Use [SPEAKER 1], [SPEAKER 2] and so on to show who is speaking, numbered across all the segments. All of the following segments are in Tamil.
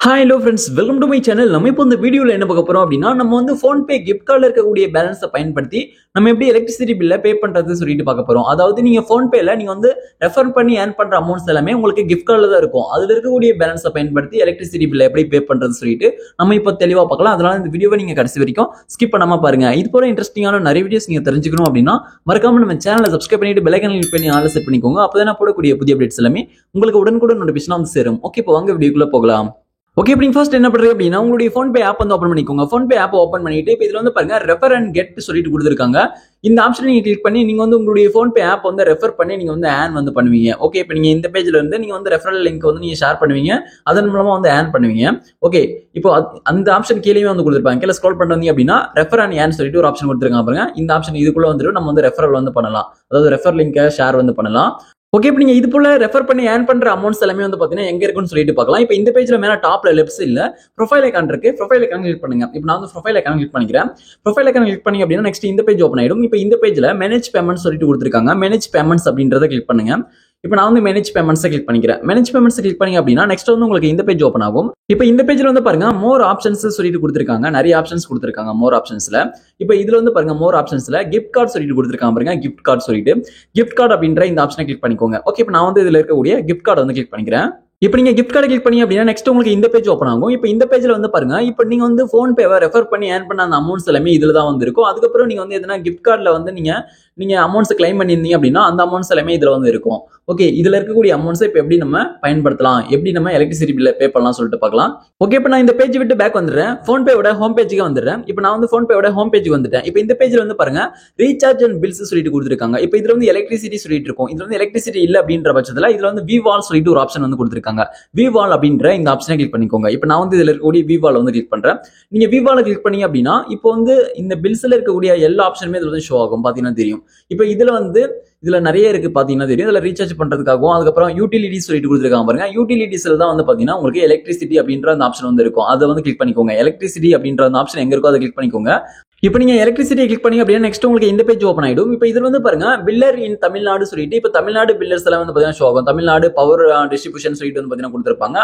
[SPEAKER 1] Hi hello friends, welcome to my channel. நம்ம இப்போ இந்த வீடியோல என்ன பார்க்க போறோம் அப்படின்னா நம்ம வந்து PhonePe gift cardல இருக்கக்கூடிய பேலன்ஸை பயன்படுத்தி நம்ம எப்படி எலக்ட்ரிசிட்டி பில்லை பே பண்றது சொல்லிட்டு பார்க்க போறோம். அதாவது நீங்க PhonePeல நீங்க வந்து ரெஃபர் பண்ணி ஏர்ன் பண்ற அமௌண்ட்ஸ் எல்லாமே உங்களுக்கு gift cardல தான் இருக்கும். அதுல இருக்கக்கூடிய பேலன்ஸை பயன்படுத்தி எலக்ட்ரிசிட்டி பில்லை எப்படி பே பண்றது சொல்லிட்டு நம்ம இப்போ தெளிவா பார்க்கலாம். அதனால இந்த வீடியோவை நீங்க கடைசி வரைக்கும் ஸ்கிப் பண்ணாம பாருங்க. இது போல இன்ட்ரெஸ்டிங்கான நிறைய வீடியோஸ் நீங்க தெரிஞ்சுக்கணும் அப்படின்னா மறக்காம நம்ம சேனலை சப்ஸ்கிரைப் பண்ணிட்டு பெல் ஐகானை கிளிக் பண்ணி ஆல் செட் பண்ணிக்கோங்க. அப்பதான் போடக்கூடிய புதிய அப்டேட்ஸ் எல்லாமே உங்களுக்கு உடனுக்குடன் நோட்டிஃபிகேஷன் வந்து சேரும். ஓகே, இப்போ வாங்க வீடியோக்குள்ள போகலாம். ஓகே, இப்போ ஃபர்ஸ்ட் என்ன பண்றீங்க அப்படின்னா உங்களுடைய PhonePe ஆப் வந்து ஓபன் பண்ணிக்கோங்க. PhonePe ஆப் ஓபன் பண்ணிட்டு இப்போ இதுல வந்து பாருங்க ரெஃபர் அண்ட் கெட் சொல்லிட்டு கொடுத்துருக்காங்க. இந்த ஆப்ஷன் நீங்க கிளிக் பண்ணி நீங்க வந்து உங்களுடைய PhonePe ஆப் வந்து ரெஃபர் பண்ணி நீங்க வந்து ஏர்ன் வந்து பண்ணுவீங்க. ஓகே, இப்போ நீங்க இந்த பேஜ்ல இருந்து நீங்க வந்து ரெஃபரல் லிங்க் வந்து நீங்க ஷேர் பண்ணுவீங்க, அதன் மூலமா வந்து ஏர்ன் பண்ணுவீங்க. ஓகே, இப்போ அந்த ஆப்ஷன் கீழே வந்து கொடுத்துருப்பாங்க. கீழே ஸ்க்ரோல் பண்ணி வந்தீங்க அப்படின்னா ரெஃபர் அண்ட் ஏர்ன் சொல்லிட்டு ஒரு ஆப்ஷன் கொடுத்துருக்காங்க பாருங்க. இந்த ஆப்ஷன் இதுக்குள்ள வந்துட்டு நம்ம வந்து ரெஃபரல் வந்து பண்ணலாம், அதாவது ரெஃபர் லிங்கை ஷேர் வந்து பண்ணலாம். ஓகே, இப்போ நீங்க இது போல ரெஃபர் பண்ணி ஏர்ன் பண்ற அமௌண்ட்ஸ் எல்லாமே வந்து பாத்தீங்கன்னா எங்க இருக்குன்னு சொல்லிட்டு பார்க்கலாம். இப்போ இந்த பேஜ்ல மேல டாப்ல லெஃப்ட் இல்ல ப்ரொஃபைல் ஐகான் இருக்கு. ப்ரொஃபைல் ஐகான் கிளிக் பண்ணுங்க. இப்போ நான் வந்து ப்ரொஃபைல் ஐகான் கிளிக் பண்ணிக்கிறேன். ப்ரொஃபைல் ஐகான் கிளிக் பண்ணி அப்படின்னா நெக்ஸ்ட் இந்த பேஜ் ஓப்பன் ஆயிடும். இப்போ இந்த பேஜ்ல மேனேஜ் பேமெண்ட்ஸ் சொல்லிட்டு கொடுத்துருக்காங்க. மேனேஜ் பேமெண்ட்ஸ் அப்படின்றத கிளிக் பண்ணுங்க. இப்போ நான் வந்து மேனேஜ் பேமெண்ட்ஸ் கிளிக் பண்ணிக்கிறேன். மேனேஜ் பேமெண்ட்ஸ் கிளிக் பண்ணி அப்படின்னா நெக்ஸ்ட் வந்து உங்களுக்கு இந்த பேஜ் ஓப்பன் ஆகும். இப்போ இந்த பேஜ்ல வந்து பாருங்க மோர் ஆப்ஷன்ஸ் சொல்லிட்டு கொடுத்துருக்காங்க. நிறைய ஆப்ஷன்ஸ் கொடுத்துருக்காங்க மோர் ஆப்ஷன்ஸ்ல. இப்போ இதுல வந்து பாருங்க மோர் ஆப்ஷன்ஸ்ல கிஃப்ட் கார்டு சொல்லிட்டு கொடுத்துருக்காங்க பாருங்க. கிஃப்ட் கார்டு சொல்லிட்டு கிஃப்ட் கார்டு அப்படின்ற இந்த ஆப்ஷனை கிளிக் பண்ணிக்கோங்க. ஓகே, இப்போ நான் வந்து இதுல இருக்கக்கூடிய கிஃப்ட் கார்டு வந்து கிளிக் பண்ணிக்கிறேன். இப்போ நீங்க கிஃப்ட் கார்டு கிளிக் பண்ணி அப்படின்னா நெக்ஸ்ட் உங்களுக்கு இந்த பேஜ் ஓப்பன் ஆகும். இப்போ இந்த பேஜ்ல வந்து பாருங்க இப்போ நீங்க வந்து PhonePeவை ரெஃபர் பண்ணி ஏர்ன் பண்ண அந்த அமௌண்ட்ஸ் எல்லாமே இதுல தான் வந்து இருக்கும். அதுக்கப்புறம் நீங்க வந்து எதனா கிஃப்ட் கார்டுல வந்து நீங்க அமௌண்ட்ஸ் கிளைம் பண்ணியிருந்தீங்க அப்படின்னா அந்த அமௌண்ட்ஸ் எல்லாமே இதுல வந்து இருக்கும். ஓகே, இதுல இருக்கக்கூடிய அமௌண்ட்ஸை இப்போ எப்படி நம்ம பயன்படுத்தலாம், எப்படி நம்ம எலக்ட்ரிசிட்டி பில்லை பே பண்ணலாம் சொல்லிட்டு பார்க்கலாம். ஓகே, இப்போ நான் இந்த பேஜ் விட்டு பேக் வந்துடுறேன். PhonePeவோட ஹோம் பேஜுக்கு வந்துடுறேன். இப்போ நான் வந்து PhonePeவோட ஹோம் பேஜுக்கு வந்துட்டேன். இப்போ இந்த பேஜ்ல வந்து பாருங்க ரீசார்ஜ் அண்ட் பில்ஸ் சொல்லிட்டு கொடுத்துருக்காங்க. இப்போ இதுல வந்து எலக்ட்ரிசிட்டி சொல்லிட்டு இருக்கும். இதுல வந்து எலக்ட்ரிசிட்டி இல்ல அப்படின்ற பட்சத்துல இதுல வந்து விவால் சொல்லிட்டு ஒரு ஆப்ஷன் வந்து கொடுத்துருக்காங்க. விவால் அப்படின்ற இந்த ஆப்ஷனை கிளிக் பண்ணிக்கோங்க. இப்போ நான் வந்து இதுல இருக்கக்கூடிய விவால் வந்து கிளிக் பண்றேன். நீங்க விவால கிளிக் பண்ணீங்க அப்படின்னா இப்போ வந்து இந்த பில்ஸ்ல இருக்கக்கூடிய எல்லா ஆப்ஷனுமே இதுல வந்து ஷோ ஆகும், பாத்தீங்கன்னா தெரியும். இப்போ இதுல நிறைய இருக்கு பாத்தீங்கன்னா தெரியும். இதுல ரீசார்ஜ் பண்றதுக்காகவும் அதுக்கப்புறம் யூட்டிலிட்டிஸ் சொல்லிட்டு கொடுத்துருக்காங்க பாருங்க. யூட்டிலிட்டிஸ்ல தான் வந்து பாத்தீங்கன்னா உங்களுக்கு எலக்ட்ரிசிட்டி அப்படின்ற அந்த ஆப்ஷன் வந்து இருக்கும். அதை வந்து கிளிக் பண்ணிக்கோங்க. எலக்ட்ரிசிட்டி அப்படின்ற அந்த ஆப்ஷன் எங்க இருக்கோ அதை கிளிக் பண்ணிக்கோங்க. இப்போ நீங்க எலக்ட்ரிசிட்டி கிளிக் பண்ணி அப்படின்னா நெக்ஸ்ட் உங்களுக்கு இந்த பேஜ் ஓப்பன் ஆயிடும். இப்போ இதுல வந்து பாருங்க பில்லர் இன் தமிழ்நாடு சொல்லிட்டு இப்போ தமிழ்நாடு பில்லர்ஸ் எல்லாம் வந்து பாத்தீங்கன்னா ஷோ ஆகும். தமிழ்நாடு பவர் டிஸ்ட்ரிபியூஷன் சொல்லிட்டு வந்து பாத்தீங்கன்னா கொடுத்துருப்பாங்க.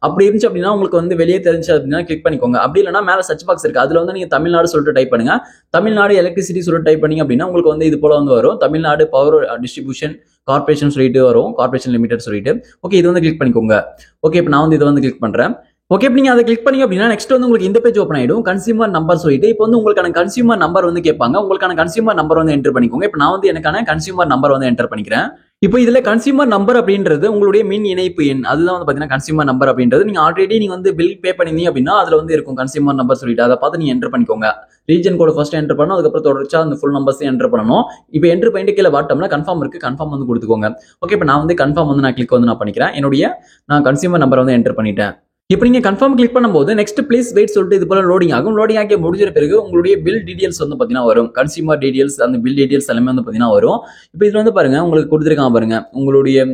[SPEAKER 1] அப்படி இருந்துச்சு அப்படின்னா உங்களுக்கு வந்து வெளியே தெரிஞ்சு அப்படின்னா கிளிக் பண்ணிக்கோங்க. அப்படி இல்லைன்னா மேல சர்ச் பாக்ஸ் இருக்கு, அதுல வந்து நீங்க தமிழ்நாடு சொல்லிட்டு டைப் பண்ணுங்க. தமிழ்நாடு எலக்ட்ரிசிட்டி சொல்லிட்டு டைப் பண்ணீங்க அப்படின்னா உங்களுக்கு வந்து இது போல வந்து வரும். தமிழ்நாடு பவர் டிஸ்ட்ரிபியூஷன் கார்பரேஷன் சொல்லிட்டு வரும், கார்பரேஷன் லிமிடெட் சொல்லிட்டு. ஓகே, இது வந்து கிளிக் பண்ணிக்கோங்க. ஓகே, இப்போ நான் வந்து இதை வந்து கிளிக் பண்றேன். ஓகே, இப்போ நீங்க அதை கிளிக் பண்ணீங்க அப்படின்னா நெக்ஸ்ட் வந்து உங்களுக்கு இந்த பேஜ் ஓப்பன் ஆயிடும். கன்சியூமர் நம்பர் சொல்லிட்டு இப்போ வந்து உங்களுக்கான கன்சியூமர் நம்பர் வந்து கேட்பாங்க. உங்களுக்கான கன்சியூமர் நம்பர் வந்து என்டர் பண்ணிக்கோங்க. இப்போ நான் வந்து எனக்கான கன்சியூமர் நம்பர் வந்து என்டர் பண்ணிக்கிறேன். இப்போ இதுல கன்சியூமர் நம்பர் அப்படின்றது உங்களுடைய மின் இணைப்பு எண், அதுதான் வந்து பாத்தீங்கன்னா கன்சியூமர் நம்பர் அப்படின்றது. நீங்க ஆல்ரெடி நீங்க வந்து பில் பே பண்ணிருந்தீங்க அப்படின்னா அதுல வந்து இருக்கும் கன்சியூமர் நம்பர் சொல்லிட்டு, அதை பார்த்து நீங்க என்டர் பண்ணிக்கோங்க. ரீஜன் கோட் ஃபர்ஸ்ட் என்டர் பண்ணணும், அதுக்கப்புறம் தொடர்ச்சியா அந்த ஃபுல் நம்பர்ஸ் என்டர் பண்ணணும். இப்போ என்டர் பண்ணிட்டு கீழே பாட்டம்ல கன்ஃபார்ம் இருக்கு, கன்ஃபார்ம் வந்து கொடுத்துக்கோங்க. ஓகே, இப்போ நான் வந்து கன்ஃபார்ம் வந்து நான் கிளிக் வந்து நான் பண்ணிக்கிறேன். நான் கன்சியூமர் நம்பர் வந்து என்டர் பண்ணிட்டேன். இப்போ நீங்க கன்ஃபார்ம் கிளிக் பண்ணும்போது நெக்ஸ்ட் ப்ளீஸ் வெயிட் சொல்லிட்டு இது போல லோடிங் ஆகும். லோடிங் ஆகி முடிஞ்ச பிறகு உங்களுடைய பில் டீடைல்ஸ் வந்து பாத்தீங்கன்னா வரும். கன்சியூமர் டீடைல்ஸ், அந்த பில் டீடைல்ஸ் எல்லாமே வந்து பாத்தீங்கன்னா வரும். இப்போ இதுல வந்து பாருங்க உங்களுக்கு கொடுத்துருக்காங்க பாருங்க, உங்களுடைய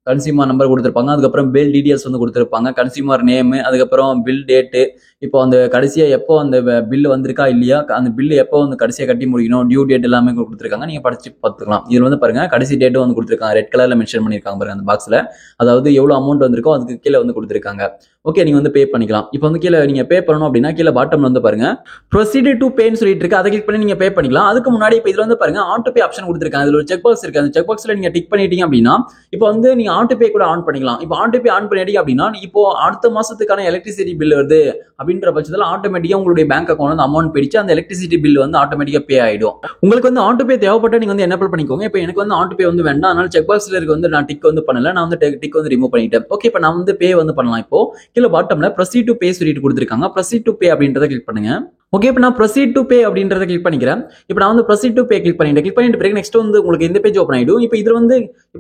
[SPEAKER 1] கன்சியூமர் நம்பர் கொடுத்துருப்பாங்க, அதுக்கப்புறம் பில் டீடைல்ஸ் வந்து கொடுத்துருப்பாங்க, கன்சியூமர் நேம், அதுக்கப்புறம் பில் டேட்டு, இப்போ அந்த கடைசியா எப்போ அந்த பில் வந்திருக்கா இல்லையா, அந்த பில் எப்போ வந்து கடைசியா கட்டி முடிக்கணும், டியூ டேட் எல்லாமே கொடுத்துருக்காங்க. நீங்க படிச்சு பார்த்துக்கலாம். இதுல வந்து பாருங்க கடைசி டேட்டும் வந்து கொடுத்துருக்காங்க, ரெட் கலர்ல மென்ஷன் பண்ணிருக்காங்க பாருங்க அந்த பாக்ஸ்ல. அதாவது எவ்வளவு அமௌண்ட் வந்திருக்கோ அதுக்கு கீழே வந்து கொடுத்துருக்காங்க. ஓகே, நீங்க வந்து பே பண்ணிக்கலாம். இப்போ வந்து கீழே நீங்க பே பண்ணணும் அப்படின்னா கீழே பாட்டம்ல வந்து பாருங்க ப்ரொசீட் டு பேன்னு சொல்லிட்டு இருக்கு, அதை கிளிக் பண்ணி நீங்க பே பண்ணிக்கலாம். அதுக்கு முன்னாடி இப்போ இதுல வந்து பாருங்க ஆட்டோ பே ஆப்ஷன் கொடுத்துருக்காங்க. இதுல ஒரு செக் பாக்ஸ் இருக்கு, அந்த செக் பாக்ஸ்ல நீங்க டிக் பண்ணிட்டீங்க அப்படின்னா இப்போ வந்து நீங்க ஆட்டோ பே கூட ஆன் பண்ணிக்கலாம். இப்போ ஆட்டோ பே ஆன் பண்ணிட்டீங்க அப்படின்னா இப்போ அடுத்த மாசத்துக்கான எலக்ட்ரிசிட்டி பில் வருது அப்படின்ற பட்சத்தில் ஆட்டோமேட்டிக்கா உங்களுடைய பேங்க் அக்கௌண்ட் வந்து அமௌண்ட் பிடிச்சு அந்த எலக்ட்ரிசிட்டி பில் வந்து ஆட்டோமேட்டிக்கா பே ஆயிடும். உங்களுக்கு வந்து ஆட்டோ பே தேவைப்பட்ட நீங்க வந்து எனேபிள் பண்ணிக்கோங்க. இப்போ எனக்கு வந்து ஆட்டோ பே வந்து வேண்டாம், அதனால செக் பாக்ஸ்ல இருக்கு வந்து நான் டிக் வந்து பண்ணல, நான் வந்து டிக் வந்து ரிமூவ் பண்ணிட்டேன். ஓகே, இப்போ நான் வந்து பே வந்து பண்ணலாம். இப்போ கீழே பாட்டம்ல ப்ரொசீட் டு பே சொல்லிட்டு கொடுத்துருக்காங்க. ப்ரொசீட் டு பே அப்படின்றத கிளிக் பண்ணுங்க. ஓகே, இப்போ நான் ப்ரொசீட் டு பே அப்படின்றத கிளிக் பண்ணிக்கிறேன். இப்போ நான் வந்து ப்ரொசீட் டு பே கிளிக் பண்ணிட்டு பிறகு நெக்ஸ்ட் வந்து உங்களுக்கு இந்த பேஜ் ஓப்பன் ஆயிடும். இப்போ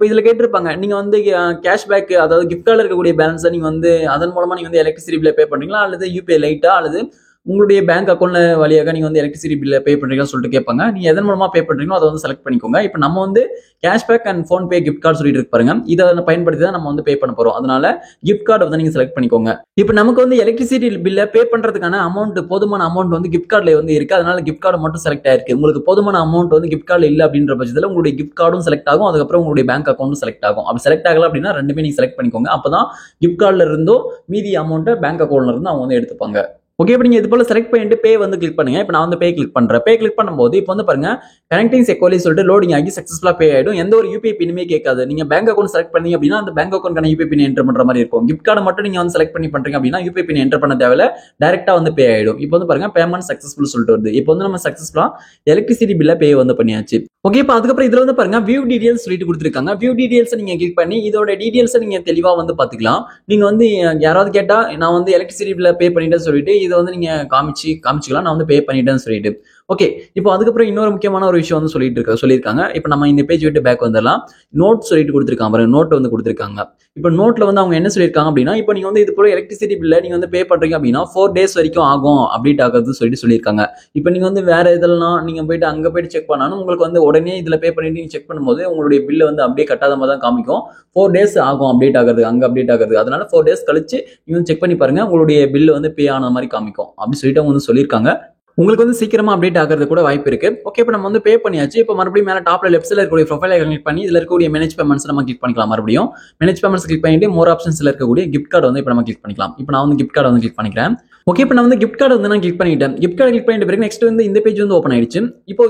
[SPEAKER 1] இதுல கேட்டிருப்பாங்க நீங்க வந்து கேஷ்பேக், அதாவது கிஃப்ட் கார்டில் இருக்கக்கூடிய பேலன்ஸை நீங்க வந்து அதன் மூலமா நீங்க வந்து எலக்ட்ரிசிட்டி பில் பே பண்றீங்களா அல்லது யூபிஐ லைட்டா அல்லது உங்களுடைய பேங்க் அக்கௌண்ட்ல வழியாக நீங்க வந்து எலக்ட்ரிசிட்டி பில்ல பே பண்றீங்கன்னு சொல்லிட்டு கேட்பாங்க. நீங்க எதன் மூலமா பே பண்றீங்களோ அதை வந்து செலக்ட் பண்ணிக்கோங்க. இப்போ நம்ம வந்து cashback and phone pay gift card சொல்லிட்டு இருக்கு பாருங்க. இதை பயன்படுத்தி தான் நம்ம வந்து பே பண்ண போறோம். அதனால கிஃப்ட் கார்டு வந்து நீங்க செலக்ட் பண்ணிக்கோங்க. இப்போ நமக்கு வந்து எலக்ட்ரிசிட்டி பில்ல பே பண்றதுக்கான அமௌண்ட் போதுமான அமௌண்ட் வந்து கிஃப்ட் கார்டுல வந்து இருக்கு. அதனால கிஃப்ட் கார்டு மட்டும் செலக்ட் ஆயிருக்கு. உங்களுக்கு போதுமான அமௌண்ட் வந்து கிஃப்ட் கார்டுல இல்ல அப்படின்ற பட்சத்தில் உங்களுடைய கிஃப்ட் கார்டும் செலக்ட் ஆகும். அதுக்கப்புறம் உங்களுடைய பேங்க் அக்கௌண்ட்டும் செலக்ட் ஆகும். அப்படி செலக்ட் ஆகல அப்படின்னா ரெண்டுமே நீங்க செலக்ட் பண்ணிக்கோங்க. அப்பதான் கிஃப்ட் கார்டுல இருந்தோ மீதி அமௌண்ட்டை பேங்க் அக்கௌண்ட்ல இருந்து அவங்க வந்து எடுத்துப்பாங்க. ஓகே, இப்போ நீங்க இது போல செலக்ட் பண்ணிட்டு பே வந்து கிளிக் பண்ணுங்க. இப்போ நான் வந்து பே கிளிக் பண்றேன். பே கிளிக் பண்ணும்போது இப்போ வந்து பாருங்க கனெக்டிங் செக்யூர்லி சொல்லிட்டு லோடிங் ஆகி சக்சஸ்ஃபுல்லா பே ஆயிடும். எந்த ஒரு யூபிஐ பின்னுமே கேட்காது. நீங்க பேங்க் அக்கௌண்ட் செலக்ட் பண்ணீங்க அப்படின்னா அந்த பேங்க் அக்கௌண்ட்கான யூபிஐ பின் என்டர் பண்ற மாதிரி இருக்கும். கிஃப்ட் கார்டு மட்டும் நீங்க வந்து செலக்ட் பண்ணி பண்றீங்க அப்படின்னா யூபிஐ பின் என்டர் பண்ண தேவையில்ல, டைரக்டா வந்து பே ஆயிடும். இப்போ வந்து பாருங்க பேமெண்ட் சக்சஸ்ஃபுல் சொல்லிட்டு வருது. இப்போ வந்து நம்ம சக்சஸ்ஃபுல்லா எலக்ட்ரிசிட்டி பில்ல பே வந்து பண்ணியாச்சு. ஓகே, இப்போ அதுக்கப்புறம் இதுல வந்து பாருங்க வியூ டீடைல்ஸ் சொல்லிட்டு கொடுத்துருக்காங்க. வியூ டீடைல்ஸ் நீங்க கிளிக் பண்ணி இதோட டீடைல்ஸ் நீங்க தெளிவா வந்து பாத்துக்கலாம். நீங்க வந்து யாராவது கேட்டா நான் வந்து எலக்ட்ரிசிட்டி பில்ல பே பண்ணிட்டேன்னு சொல்லிட்டு இதை வந்து நீங்க காமிச்சுக்கலாம். நான் வந்து பே பண்ணிட்டேன்னு சொல்லிட்டு. ஓகே, இப்போ அதுக்கப்புறம் இன்னொரு முக்கியமான ஒரு விஷயம் வந்து சொல்லியிருக்காங்க. இப்போ நம்ம இந்த பேஜ் விட்டு பேக் வந்துடலாம். நோட் சொல்லிட்டு கொடுத்துருக்காங்க பாருங்க, நோட் வந்து கொடுத்துருக்காங்க. இப்போ நோட்ல வந்து அவங்க என்ன சொல்லியிருக்காங்க அப்படின்னா இப்போ நீங்க வந்து இது போல எலக்ட்ரிசிட்டி பில்ல நீங்க வந்து பே பண்றீங்க அப்படின்னா 4 days வரைக்கும் ஆகும் அப்டேட் ஆகுது சொல்லியிருக்காங்க. இப்போ நீங்க வந்து வேற இதெல்லாம் நீங்க போயிட்டு அங்க போயிட்டு செக் பண்ணாலும் உங்களுக்கு வந்து உடனே இதுல பே பண்ணிட்டு நீங்க செக் பண்ணும்போது உங்களுடைய பில்ல வந்து அப்படியே கட்டாத மாதிரி தான் காமிக்கும். 4 days ஆகும் அப்டேட் ஆகுது, அங்க அப்டேட் ஆகுது. அதனால 4 days கழிச்சு நீங்க வந்து செக் பண்ணி பாருங்க, உங்களுடைய பில் வந்து பே ஆன மாதிரி காமிக்கும் அப்படி சொல்லிட்டு அவங்க வந்து சொல்லியிருக்காங்க. உங்களுக்கு வந்து சீக்கிரமா அப்டேட் ஆகிறது கூட வாய்ப்பு இருக்கு. ஓகே, இப்போ நம்ம வந்து பே பண்ணியாச்சு. இப்போ மறுபடியும் மேல டாப்ல லெஃப்ட் சைடுல இருக்கக்கூடிய ப்ரொஃபைலை கிளிக் பண்ணி இதுல இருக்கக்கூடிய மேனேஜ் பேமெண்ட்ஸ் நம்ம கிளிக் பண்ணிக்கலாம். மறுபடியும் மேனேஜ் பேமெண்ட்ஸ் கிளிக் பண்ணிட்டு மோர் ஆப்ஷன்ஸ்ல இருக்கக்கூடிய கிஃப்ட் கார்டு வந்து இப்போ நம்ம கிளிக் பண்ணிக்கலாம். இப்போ நான் வந்து கிஃப்ட் கார்டு வந்து கிளிக் பண்ணிக்கிறேன். ஓகே, இப்போ நான் வந்து கிஃப்ட் கார்டு வந்து நான் கிளிக் பண்ணிட்டேன். கிஃப்ட் கார்டு கிளிக் பண்ணிட்டு பிறகு நெக்ஸ்ட் வந்து இந்த பேஜ் வந்து ஓப்பன் ஆயிடுச்சு. இப்போ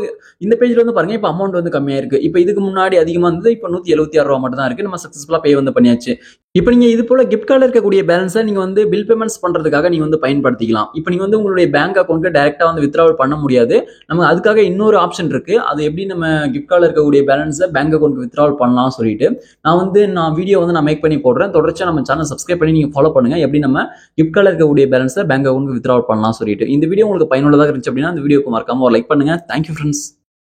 [SPEAKER 1] இந்த பேஜ்ல வந்து பாருங்க இப்போ அமௌண்ட் வந்து கம்மியா இருக்கு. இப்போ இதுக்கு முன்னாடி அதிகமா இருந்தது, இப்போ 176 ரூபா மட்டும் தான் இருக்கு. நம்ம சக்சஸ்ஃபுல்லா பே வந்து பண்ணியாச்சு. இப்போ நீங்க இது போல கிஃப்ட் கார்டுல இருக்கக்கூடிய பேலன்ஸை நீங்க வந்து பில் பேமெண்ட்ஸ் பண்றதுக்காக நீங்க வந்து பயன்படுத்திக்கலாம். இப்போ நீங்க வந்து உங்களுடைய பேங்க் அக்கௌண்ட்க்கு டைரக்டா வந்து வித்ட்ராவல் பண்ண முடியாது. நம்ம அதுக்காக இன்னொரு ஆப்ஷன் இருக்கு. அது எப்படி நம்ம கிஃப்ட் கார்டுல இருக்கக்கூடிய பேலன்ஸை பேங்க் அக்கௌண்ட்க்கு வித்ட்ராவல் பண்ணலாம் சொல்லிட்டு நான் வீடியோ வந்து நான் மேக் பண்ணி போடுறேன். தொடர்ச்சியா நம்ம சேனல் சப்ஸ்கிரைப் பண்ணி நீங்க ஃபாலோ பண்ணுங்க. எப்படி நம்ம கிஃப்ட் கார்டுல இருக்கக்கூடிய பேலன்ஸை பேங்க் அக்கௌண்ட்க்கு வித்ட்ராவல் பண்ணலாம் சொல்லிட்டு. இந்த வீடியோ உங்களுக்கு பயனுள்ளதாக இருந்துச்சு அப்படின்னா இந்த வீடியோக்கு மறக்காம ஒரு லைக் பண்ணுங்க. Thank you friends.